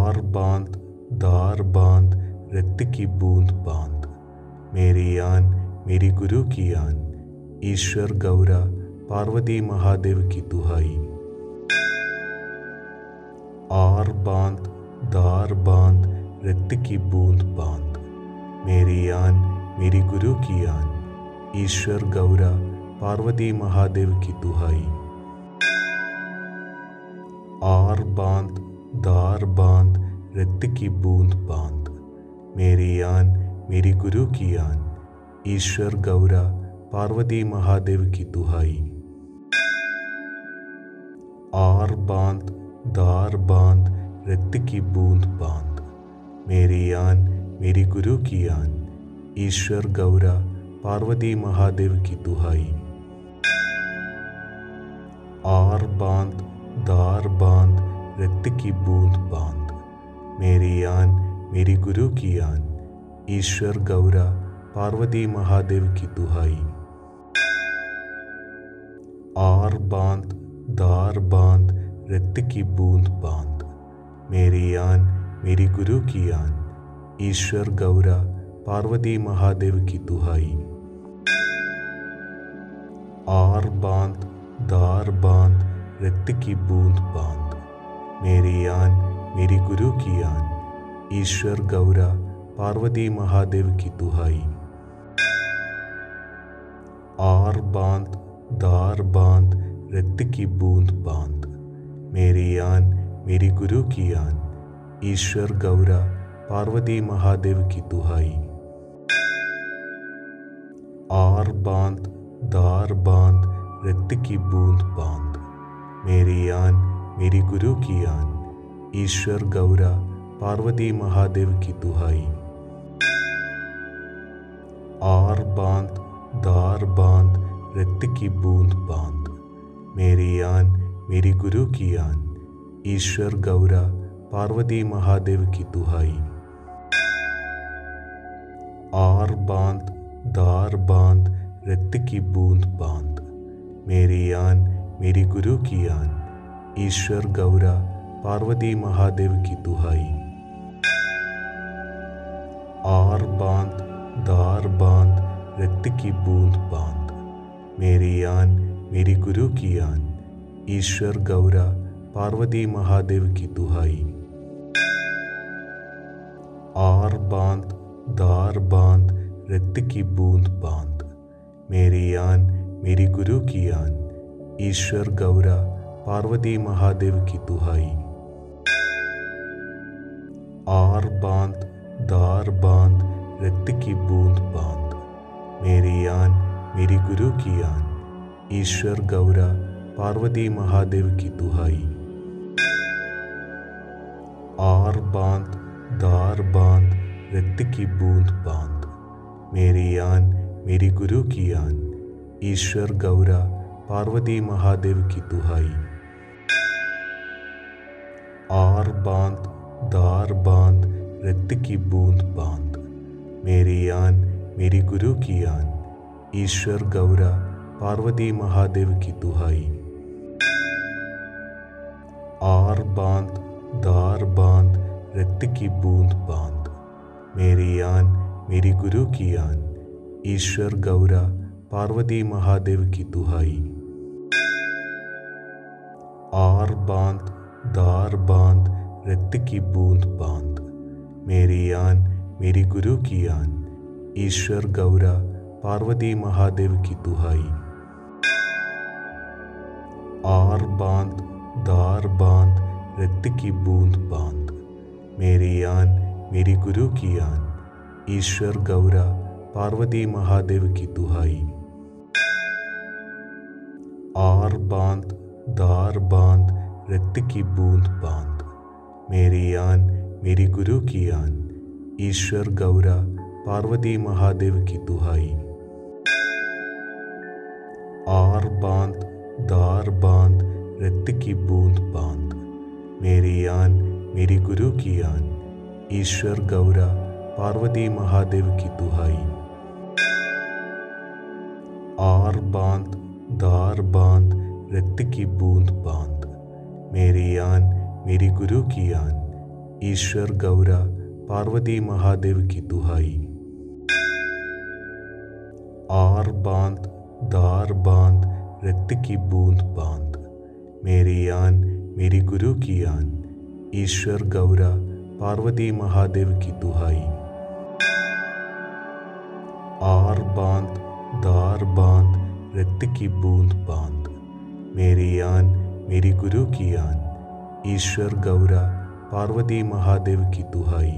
Are बांध दार बांध रक्त की बूंद बांध, मेरी आन मेरी गुरु की आन, ईश्वर गौरा पार्वती महादेव की दुहाई। आर बांध दार बांध रक्त की बूंद बांध, मेरी आन मेरी गुरु की आन, ईश्वर गौरा पार्वती महादेव की दुहाई। आर बांध दार बांध रक्त की बूंद बांध, मेरी आन मेरी गुरु की आन, ईश्वर गौरा पार्वती महादेव की दुहाई। आर बांध दार बांध रक्त की बूंद बांध, मेरी आन मेरी गुरु की आन, ईश्वर गौरा पार्वती महादेव की दुहाई। आर बांध दार बांध रक्त की बूंद बांध, मेरी आन मेरी गुरु की आन, ईश्वर गौरा पार्वती महादेव की दुहाई। आर बांध दार बांध रक्त की बूंद बांध, मेरी आन मेरी गुरु की आन, ईश्वर गौरा पार्वती महादेव की दुहाई। आर बांध दार बांध रक्त की बूंद बांध, मेरी आन मेरी गुरु की आन, ईश्वर गौरा पार्वती महादेव की दुहाई। आर बांध दार बांध रक्त की बूंद बांध, मेरी आन मेरी गुरु की आन, ईश्वर गौरा पार्वती महादेव की दुहाई। आर बांध दार बांध रक्त की बूंद बांध, मेरी आन मेरी गुरु की आन, ईश्वर गौरा पार्वती महादेव की दुहाई। आर बांध दार बांध रक्त की बूंद बांध, मेरी आन मेरी गुरु की आन, ईश्वर गौरा पार्वती महादेव की दुहाई। आर बांध दार बांध रक्त की बूंद बांध, मेरी आन मेरी गुरु की आन, ईश्वर गौरा पार्वती महादेव की दुहाई। आर बांध दार बांध रक्त की बूंद बांध, मेरी आन मेरी गुरु की आन, ईश्वर गौरा पार्वती महादेव की दुहाई। आर बांध दार बांध रक्त की बूंद बांध, मेरी आन मेरी गुरु की आन, ईश्वर गौरा पार्वती महादेव की दुहाई। आर बांध दार बांध रक्त की बूंद बांध, मेरी आन मेरी गुरु की आन, ईश्वर गौरा पार्वती महादेव की दुहाई। आर बांध दार बांध रक्त की बूंद बांध, मेरी आन मेरी गुरु की आन, ईश्वर गौरा पार्वती महादेव की दुहाई। आर बांध दार बांध रक्त की बूंद बांध, मेरी आन मेरी गुरु की आन, ईश्वर गौरा पार्वती महादेव की दुहाई। आर बांध दार बांध रक्त की बूंद बांध, मेरी आन मेरी गुरु की आन, ईश्वर गौरा पार्वती महादेव की दुहाई। आर बांध दार बांध रक्त की बूंद बांध, मेरी आन मेरी गुरु की आन, ईश्वर गौरा पार्वती महादेव की दुहाई। आर बांध दार बांध रक्त की बूंद बांध, मेरी आन मेरी गुरु की आन, ईश्वर गौरा पार्वती महादेव की दुहाई। आर बांध दार बांध रक्त की बूंद बांध, मेरी आन मेरी गुरु की आन, ईश्वर गौरा पार्वती महादेव की दुहाई। आर बांध दार बांध रक्त की बूंद बांध, मेरी आन मेरी गुरु की आन, ईश्वर गौरा पार्वती महादेव की दुहाई। आर बांध दार बांध रक्त की बूंद बांध, मेरी आन मेरी गुरु की आन, ईश्वर गौरा पार्वती महादेव की दुहाई। आर बांध दार बांध रक्त की बूंद बांध, मेरी आन मेरी गुरु की आन, ईश्वर गौरा पार्वती महादेव की दुहाई। आर बांध दार बांध रक्त की बूंद बांध, मेरी आन मेरी गुरु की आन, ईश्वर गौरा पार्वती महादेव की दुहाई।